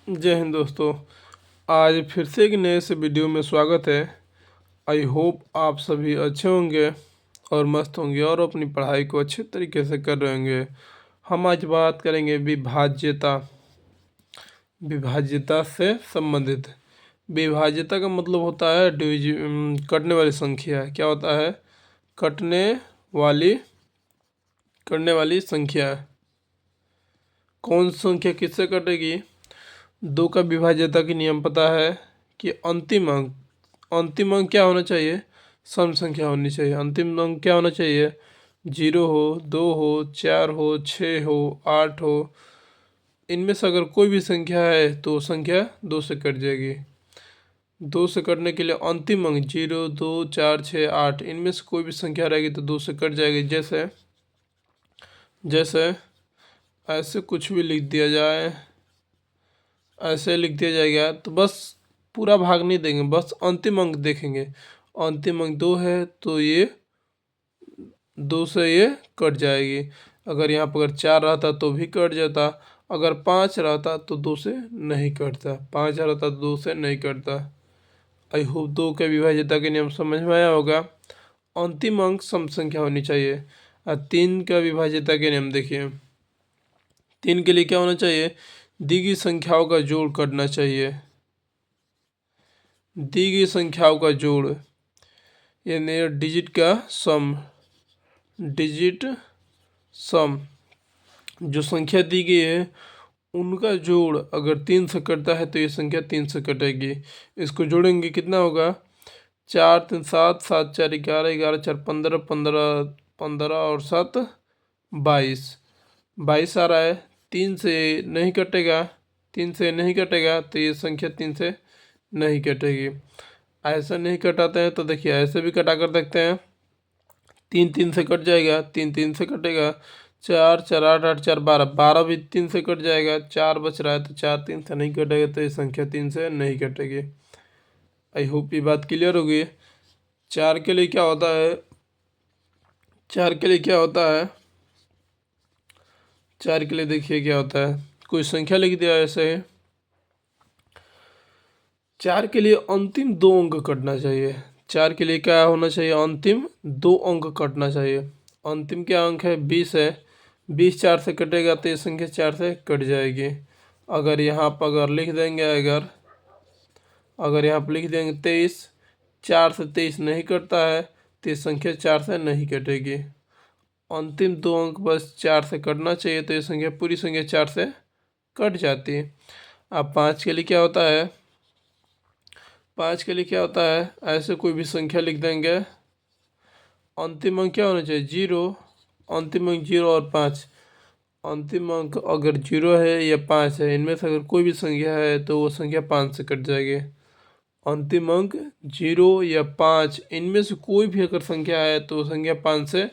जय हिंद दोस्तों। आज फिर से एक नए से वीडियो में स्वागत है। आई होप आप सभी अच्छे होंगे और मस्त होंगे और अपनी पढ़ाई को अच्छे तरीके से कर रहे होंगे। हम आज बात करेंगे विभाज्यता। विभाज्यता से संबंधित। विभाज्यता का मतलब होता है कटने वाली संख्या। क्या होता है? कटने वाली करने वाली संख्या। कौन सी संख्या किससे कटेगी? दो का विभाज्यता की नियम पता है कि अंतिम अंक क्या होना चाहिए? सम संख्या होनी चाहिए। अंतिम अंक क्या होना चाहिए? 0 हो, 2 हो, 4 हो, 6 हो, 8 हो। इनमें से अगर कोई भी संख्या है तो संख्या 2 से कट जाएगी। 2 से कटने के लिए अंतिम अंक 0, 2, 4, 6, 8 इनमें से कोई भी संख्या रहेगी तो 2 से कट जाएगी। जैसे जैसे ऐसे कुछ भी लिख दिया जाए, ऐसे लिख दिया जाएगा तो बस पूरा भाग नहीं देंगे, बस अंतिम अंक देखेंगे। अंतिम अंक 2 है तो ये 2 से ये कट जाएगी। अगर यहाँ पर अगर 4 रहता तो भी कट जाता। अगर 5 रहता तो 2 से नहीं कटता। 5 रहता तो 2 से नहीं कटता। आई होप 2 के विभाज्यता के नियम समझ में आया होगा। अंतिम अंक सम संख्या होनी चाहिए। 3 का विभाज्यता के नियम देखिए। 3 के लिए क्या होना चाहिए? दी गई संख्याओं का जोड़ करना चाहिए। दी गई संख्याओं का जोड़ यानी डिजिट का सम। डिजिट सम जो संख्या दी गई है उनका जोड़ अगर 3 से कटता है तो ये संख्या 3 से कटेगी। इसको जोड़ेंगे कितना होगा? 4 3 7, 7 4 11, 11 4 15, 15 15 और 7 22। 22 आ रहा है। 3 से नहीं कटेगा। 3 से नहीं कटेगा तो ये संख्या 3 से नहीं कटेगी। ऐसा नहीं कटाते हैं तो देखिए ऐसे भी कटा कर देखते हैं। 3 3 से कट जाएगा, 3 3 से कटेगा। 4 4 8 8 4 12, 12 भी 3 से कट जाएगा। 4 बच रहा है तो 4 3 से नहीं कटेगा तो ये संख्या 3 से नहीं कटेगी। आई होप ये बात क्लियर होगी। 4 के लिए क्या होता है? 4 के लिए क्या होता है? 4 के लिए देखिए क्या होता है। कोई संख्या लिख दिया ऐसे ही। 4 के लिए अंतिम 2 अंक कटना चाहिए। 4 के लिए क्या होना चाहिए? अंतिम 2 अंक कटना चाहिए। अंतिम क्या अंक है? 20 है। 20 4 से कटेगा तो ये संख्या 4 से कट जाएगी। अगर यहाँ पर अगर लिख देंगे अगर यहाँ पर लिख देंगे 23, 4 से 23 नहीं कटता है तो ये संख्या 4 से नहीं कटेगी। अंतिम 2 अंक बस 4 से कटना चाहिए तो ये संख्या पूरी संख्या 4 से कट जाती है। अब 5 के लिए क्या होता है? 5 के लिए क्या होता है? ऐसे कोई भी संख्या लिख देंगे। अंतिम अंक क्या होना चाहिए? 0। अंतिम अंक 0 और 5। अंतिम अंक अगर 0 है या 5 है इनमें से अगर कोई भी संख्या है तो वो संख्या 5 से कट जाएगी। अंतिम अंक 0 या 5 इनमें से कोई भी अगर संख्या है तो वो संख्या 5 से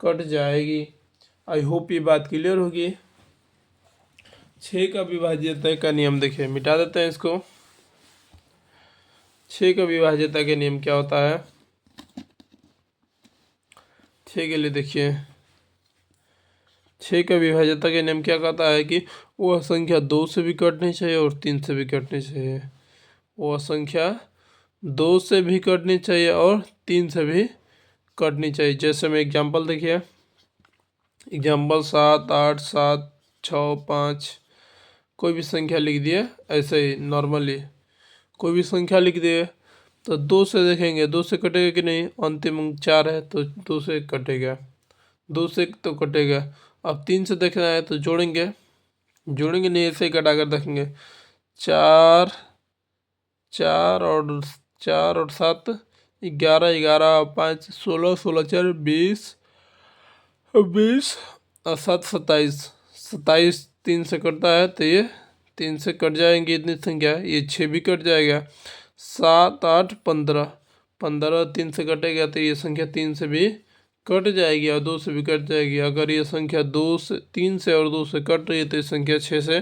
कट जाएगी। आई होप ये बात क्लियर होगी। 6 का विभाज्यता का नियम देखिए, मिटा देते हैं इसको। 6 का विभाज्यता के नियम क्या होता है? 6 के लिए देखिए 6 का विभाज्यता के नियम क्या कहता है कि वह संख्या 2 से भी कटनी चाहिए और 3 से भी कटनी चाहिए। वह संख्या 2 से भी कटनी चाहिए और 3 से भी कटनी चाहिए। जैसे में एग्जांपल देखिए। एग्जांपल 7 8 7 6 5 कोई भी संख्या लिख दिए ऐसे ही नॉर्मली। कोई भी संख्या लिख दिए तो 2 से देखेंगे 2 से कटेगा कि नहीं? अंतिम अंक 4 है तो 2 से कटेगा। 2 से तो कटेगा। अब 3 से देखना है तो जोड़ेंगे नहीं, ऐसे ही कटा कर देखेंगे। 4 4 और 7 11 11 5 16 16 4 20 20 और 7 27 27 3 से कटता है तो ये 3 से कट जाएंगे इतनी संख्या। ये 6 भी कट जाएगा। 7 8 15 15 3 से कटेगा तो ये संख्या 3 से भी कट जाएगी और 2 से भी कट जाएगी। अगर ये संख्या 3 से और 2 से कट रही है तो ये संख्या 6 से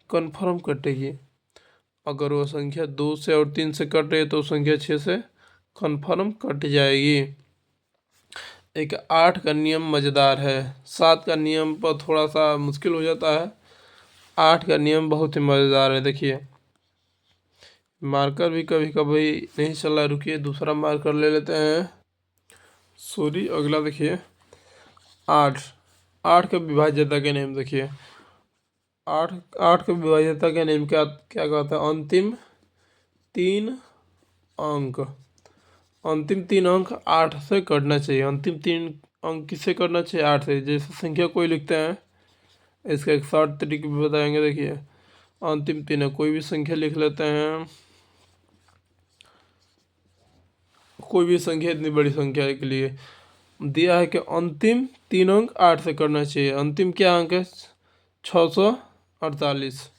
कन्फर्म कटेगी। अगर वो संख्या 2 से और 3 से कट रही है तो संख्या 6 से कन्फर्म कट जाएगी। एक 8 का नियम मज़ेदार है। 7 का नियम पर थोड़ा सा मुश्किल हो जाता है। 8 का नियम बहुत ही मज़ेदार है। देखिए मार्कर भी कभी कभी नहीं चल रहा, रुकिए दूसरा मार्कर ले लेते हैं। सॉरी, अगला देखिए 8। 8 के विभाज्यता के नियम देखिए। 8 8 के विभाज्यता के नियम क्या क्या कहता है? अंतिम तीन अंक 8 से कटना चाहिए। अंतिम तीन अंक किससे कटना चाहिए? 8 से। जैसे संख्या कोई लिखते हैं, इसका एक शॉर्ट तरीके भी बताएंगे। देखिए अंतिम तीन है, कोई भी संख्या लिख लेते हैं, कोई भी संख्या, इतनी बड़ी संख्या के लिए दिया है कि अंतिम तीन अंक 8 से करना चाहिए। अंतिम क्या अंक है? 648।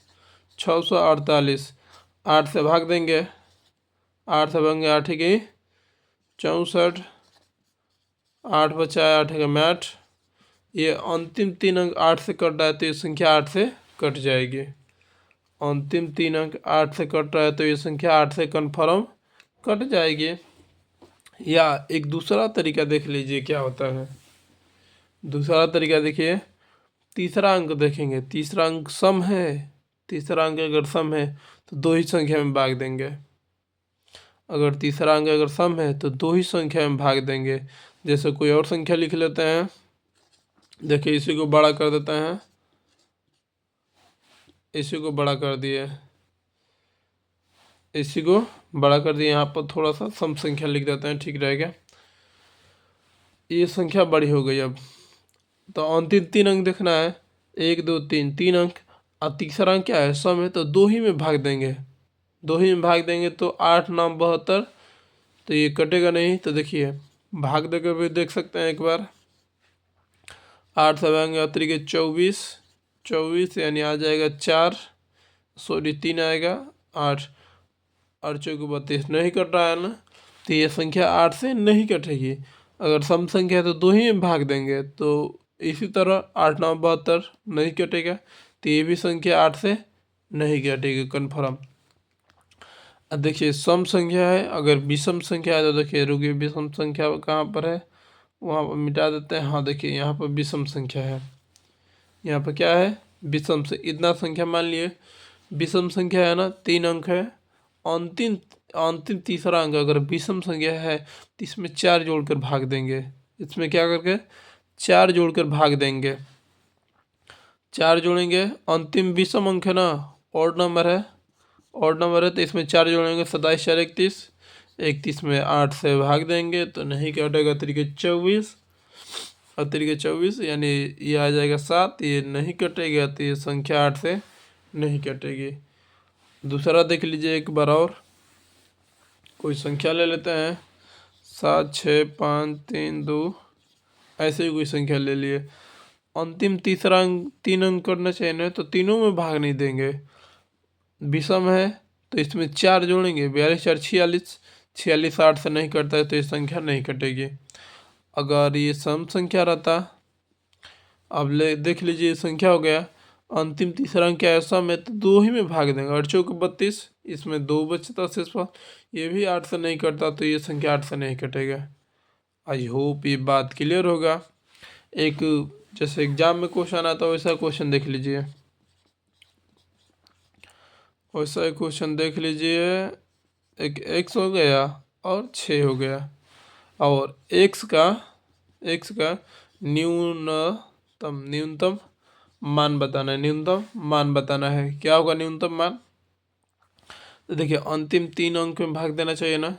648 8 से भाग देंगे, 8 से भागेंगे 8 की 64, 8 बचा है 8 का मैट। ये अंतिम तीन अंक 8 से कट रहा है तो ये संख्या 8 से कट जाएगी। अंतिम तीन अंक 8 से कट रहा है तो ये संख्या 8 से कन्फर्म कट जाएगी। या एक दूसरा तरीका देख लीजिए क्या होता है। दूसरा तरीका देखिए, तीसरा अंक देखेंगे, तीसरा अंक सम है। तीसरा अंक अगर सम है तो दो ही संख्या में भाग देंगे। अगर तीसरा अंक अगर सम है तो दो ही संख्या में भाग देंगे। जैसे कोई और संख्या लिख लेते हैं, देखिए इसी को बड़ा कर देते हैं, इसी को बड़ा कर दिए, इसी को बड़ा कर दिए। यहाँ पर थोड़ा सा सम संख्या लिख देते हैं, ठीक रहेगा। ये संख्या बड़ी हो गई। अब तो अंतिम तीन अंक देखना है, 1 2 3, तीन अंक। और तीसरा अंक क्या है? सम है, तो दो ही में भाग देंगे। दो ही में भाग देंगे तो 8 9 72, तो ये कटेगा नहीं। तो देखिए भाग देकर भी देख सकते हैं एक बार। 8 से भागेंगे 8 24, 24 यानी आ जाएगा 4, सॉरी 3 आएगा 8, और 4 32 नहीं कट रहा है ना, तो ये संख्या 8 से नहीं कटेगी। अगर सम संख्या है तो दो ही में भाग देंगे। तो इसी तरह 8 9 72 नहीं कटेगा, तो ये भी संख्या 8 से नहीं कटेगी कन्फर्म। अब देखिए सम संख्या है, अगर विषम संख्या है तो देखिए रुकिए, विषम संख्या कहाँ पर है, वहाँ पर मिटा देते हैं। हाँ देखिए यहाँ पर विषम संख्या है, यहाँ पर क्या है? विषम से इतना संख्या मान लिए विषम संख्या है ना, तीन अंक है। अंतिम अंतिम तीसरा अंक अगर विषम संख्या है तो इसमें 4 जोड़कर भाग देंगे। इसमें क्या करके 4 जोड़कर भाग देंगे। 4 जोड़ेंगे, अंतिम विषम अंक है ना, ऑड नंबर है, ऑड नंबर है, तो इसमें 4 जोड़ेंगे, 27 4 31, 31 में 8 से भाग देंगे तो नहीं कटेगा। तरीके 24 और तरीके 24 यानी ये आ जाएगा 7, ये नहीं कटेगा, तो ये संख्या 8 से नहीं कटेगी। दूसरा देख लीजिए एक बार और, कोई संख्या ले लेते हैं, 7 6 5 3 2, ऐसे ही कोई संख्या ले लिए। अंतिम तीसरा अंक तीन अंक करना चाहिए ना, तो तीनों में भाग नहीं देंगे। विषम है तो इसमें 4 जोड़ेंगे, 42 4 46, 46 8 से नहीं कटता है तो ये संख्या नहीं कटेगी। अगर ये सम संख्या रहता, अब ले देख लीजिए ये संख्या हो गया, अंतिम तीसरा अंक क्या है? सम है, तो दो ही में भाग देंगे। 8 चौक 32, इसमें 2 बचता शेष पर, ये भी 8 से नहीं कटता तो ये संख्या 8 से नहीं कटेगा। आई होप ये बात क्लियर होगा। एक जैसे एग्जाम में क्वेश्चन आता है वैसा क्वेश्चन देख लीजिए, वैसा एक क्वेश्चन देख लीजिए। एक x हो गया और 6 हो गया, और x का न्यूनतम मान बताना है। न्यूनतम मान बताना है, क्या होगा न्यूनतम मान? तो देखिए अंतिम तीन अंक में भाग देना चाहिए ना,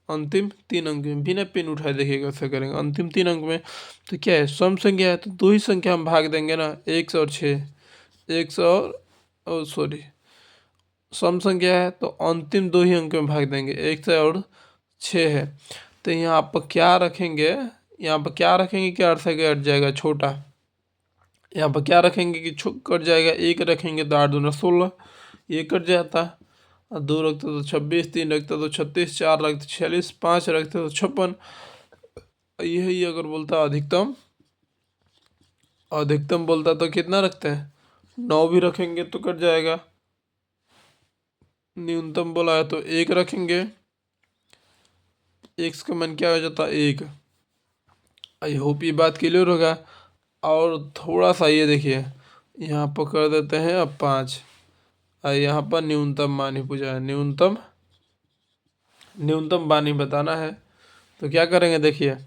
अंतिम तीन अंक में बिना पेन उठाए देखिएगा कैसे करेंगे। अंतिम तीन अंक में तो क्या है? सम संख्या है तो दो ही संख्या में भाग देंगे ना, 1 और 6। 1 और सॉरी, सम संख्या है तो अंतिम दो ही अंक में भाग देंगे, 1 और 6 है। तो यहाँ पर क्या रखेंगे, यहाँ पर क्या रखेंगे कि 8 से कट जाएगा छोटा, यहाँ पर क्या रखेंगे कि कट जाएगा, 1 रखेंगे तो 8 दूना 16, ये कट जाता। और 2 रखते तो 26, 3 रखते तो 36, 4 रखते 46, 5 रखते तो 56। यही अगर बोलता अधिकतम, अधिकतम बोलता तो कितना रखते हैं? 9 भी रखेंगे तो कट जाएगा। न्यूनतम बोला है तो 1 रखेंगे, x का मान क्या हो जाता है? 1। आई होप ये बात क्लियर होगा। और थोड़ा सा ये देखिए, यहाँ पर कर देते हैं अब 5, और यहाँ पर न्यूनतम मान ही पूछा है, न्यूनतम मान ही बताना है। तो क्या करेंगे देखिए,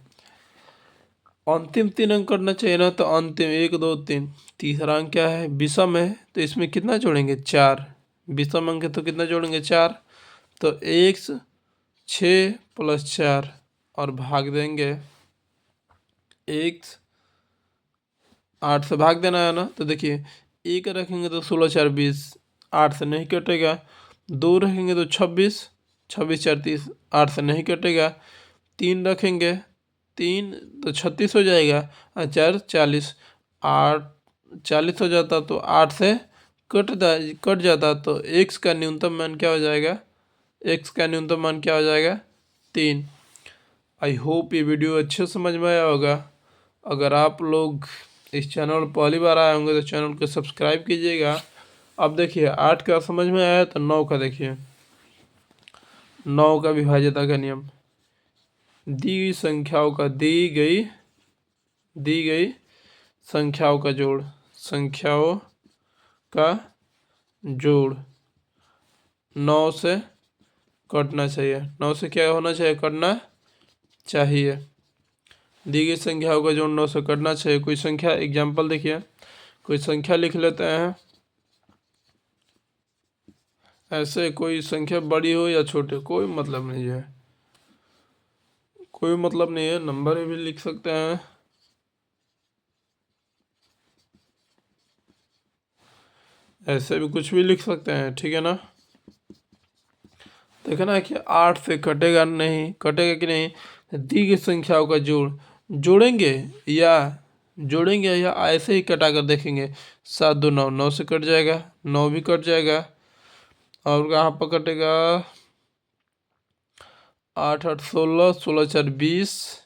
अंतिम 3 अंक करना चाहिए ना, तो अंतिम 1 2 3, तीसरा अंक क्या है, विषम है, तो इसमें कितना जोड़ेंगे 4, विषम अंक है तो कितना जोड़ेंगे 4, तो x 6 + 4 और भाग देंगे, x 8 से भाग देना है ना, तो देखिए 1 रखेंगे तो 16 4 20, 8 से नहीं कटेगा, 2 रखेंगे तो 26, 26 4 30, 8 से नहीं कटेगा, 3 रखेंगे 3 तो 36 हो जाएगा, और 4 40, 8 40 हो जाता, तो 8 से कट जाता, तो x का न्यूनतम मान क्या हो जाएगा, x का न्यूनतम मान क्या हो जाएगा 3। आई होप ये वीडियो अच्छे समझ में आया होगा। अगर आप लोग इस चैनल पर पहली बार आए होंगे तो चैनल को सब्सक्राइब कीजिएगा। अब देखिए 8 का समझ में आया, तो 9 का देखिए, 9 का विभाज्यता का नियम, दी गई संख्याओं का जोड़ 9 से कटना चाहिए, 9 से क्या होना चाहिए, कटना चाहिए। दी गई संख्याओं का जोड़ 9 से कटना चाहिए। कोई संख्या एग्जाम्पल देखिए, कोई संख्या लिख लेते हैं, ऐसे कोई संख्या बड़ी हो या छोटे कोई मतलब नहीं है, कोई मतलब नहीं है, नंबर भी लिख सकते हैं, ऐसे भी कुछ भी लिख सकते हैं, ठीक है ना। देखना है कि 8 से कटेगा नहीं, कटेगा कि नहीं, दी गई संख्याओं का जोड़ेंगे या ऐसे ही कटा कर देखेंगे, 7 2 9, 9 से कट जाएगा, 9 भी कट जाएगा, और कहाँ पर कटेगा, 8 8 16, 16 4 20,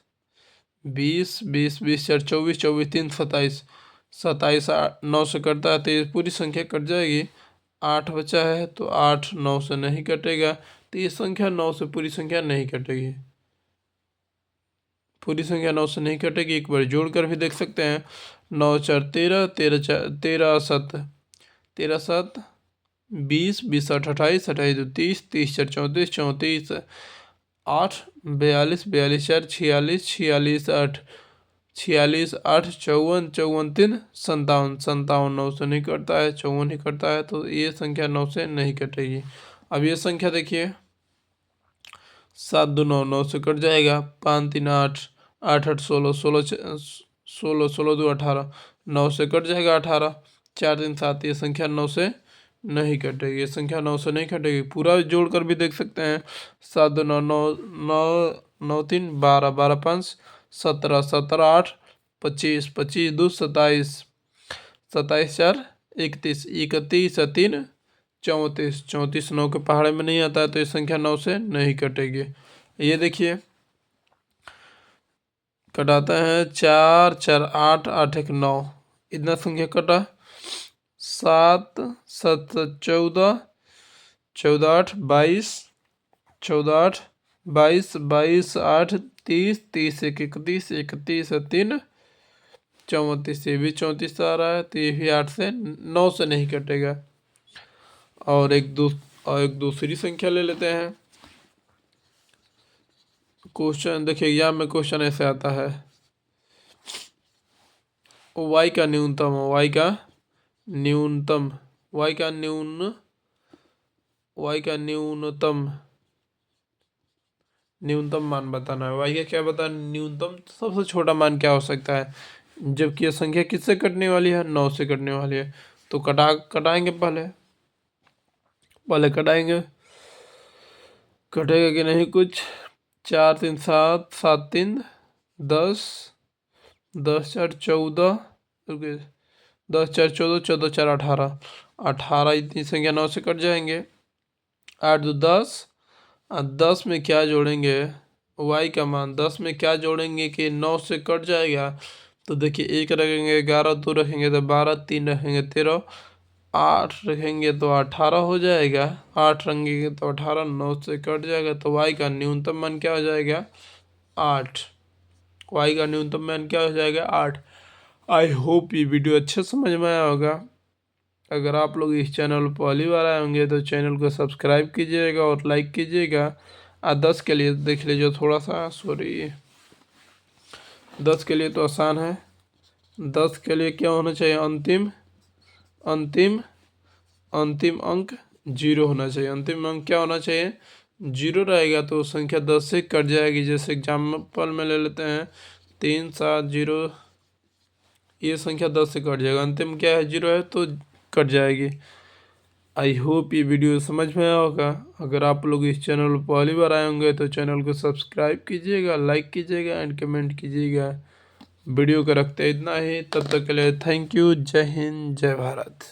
20 20 20 4 24, 24 3 27, 27 9 से कटता है, तो ये पूरी संख्या कट जाएगी। 8 बचा है, तो 8 9 से नहीं कटेगा, तो ये संख्या 9 से पूरी संख्या नहीं कटेगी, पूरी संख्या 9 से नहीं कटेगी। एक बार जोड़ कर भी देख सकते हैं, 9 4 13, 13 7 13 7 20, 20 8 28, 28 2 30, 30 4 34, 34 8 42, 42 4 46, 46 8, 46 8 54, 54 3 57, 57 9 से नहीं कटता है, 54 ही कटता है, तो ये संख्या 9 से नहीं कटेगी। अब ये संख्या देखिए, 7 2 9, 9 से कट जाएगा, 5 3 8, 8 8 16, 16 16 2 18, 9 से कट जाएगा 18, 4 3 7, ये संख्या 9 से नहीं कटेगी, ये संख्या 9 से नहीं कटेगी। पूरा जोड़ कर भी देख सकते हैं, 7 2 9 9 9 9 3 12, 12 5 17, 17 8 25, 25 2 27, 27 4 31, 31 3 34, 34 9 के पहाड़े में नहीं आता है, तो ये संख्या 9 से नहीं कटेगी। ये देखिए कटाते हैं, 4 4 8 8 1 9, इतना संख्या कटा, 7 7 14, 14 8 22, 14 8 22, 22 8 30, 30 1 31, 31 3 34, ये भी 34 आ रहा है, तो ये भी 8 से 9 से नहीं कटेगा। और एक दूसरी संख्या ले लेते हैं। क्वेश्चन देखिए, एग्जाम में क्वेश्चन ऐसे आता है, y का न्यूनतम न्यूनतम मान बताना है। y का क्या बताना, न्यूनतम सबसे छोटा मान क्या हो सकता है, जबकि यह संख्या किससे कटने वाली है, 9 से कटने वाली है। तो कटाएंगे, पहले कटाएंगे, कटेगा कि नहीं कुछ, 4 3 7, 7 3 10, 10 4 14, 10 4 14, 14 4 18, 18, इतनी संख्या 9 से कट जाएंगे, 8 2 10, 10 में क्या जोड़ेंगे, y का मान 10 में क्या जोड़ेंगे कि 9 से कट जाएगा, तो देखिए 1 रखेंगे 11, 2 रखेंगे तो 12, 3 रखेंगे 13, 8 रखेंगे तो 18 हो जाएगा, 8 रखेंगे तो 18, 9 से कट जाएगा, तो y का न्यूनतम मान क्या हो जाएगा 8, y का न्यूनतम मान क्या हो जाएगा 8। आई होप ये वीडियो अच्छे समझ में आया होगा। अगर आप लोग इस चैनल पर पहली बार आए होंगे तो चैनल को सब्सक्राइब कीजिएगा और लाइक कीजिएगा। 10 के लिए देख लीजिए थोड़ा सा, सॉरी 10 के लिए तो आसान है। 10 के लिए क्या होना चाहिए, अंतिम अंतिम अंतिम अंक 0 होना चाहिए। अंतिम अंक क्या होना चाहिए, 0 रहेगा तो संख्या 10 से कट जाएगी। जैसे एग्जाम्पल में ले लेते हैं 370, ये संख्या 10 से कट जाएगा। अंतिम क्या है, 0 है तो कट जाएगी। आई होप ये वीडियो समझ में आया होगा। अगर आप लोग इस चैनल पर पहली बार आए होंगे तो चैनल को सब्सक्राइब कीजिएगा, लाइक कीजिएगा एंड कमेंट कीजिएगा। वीडियो को रखते इतना ही, तब तक के लिए थैंक यू। जय हिंद, जय भारत।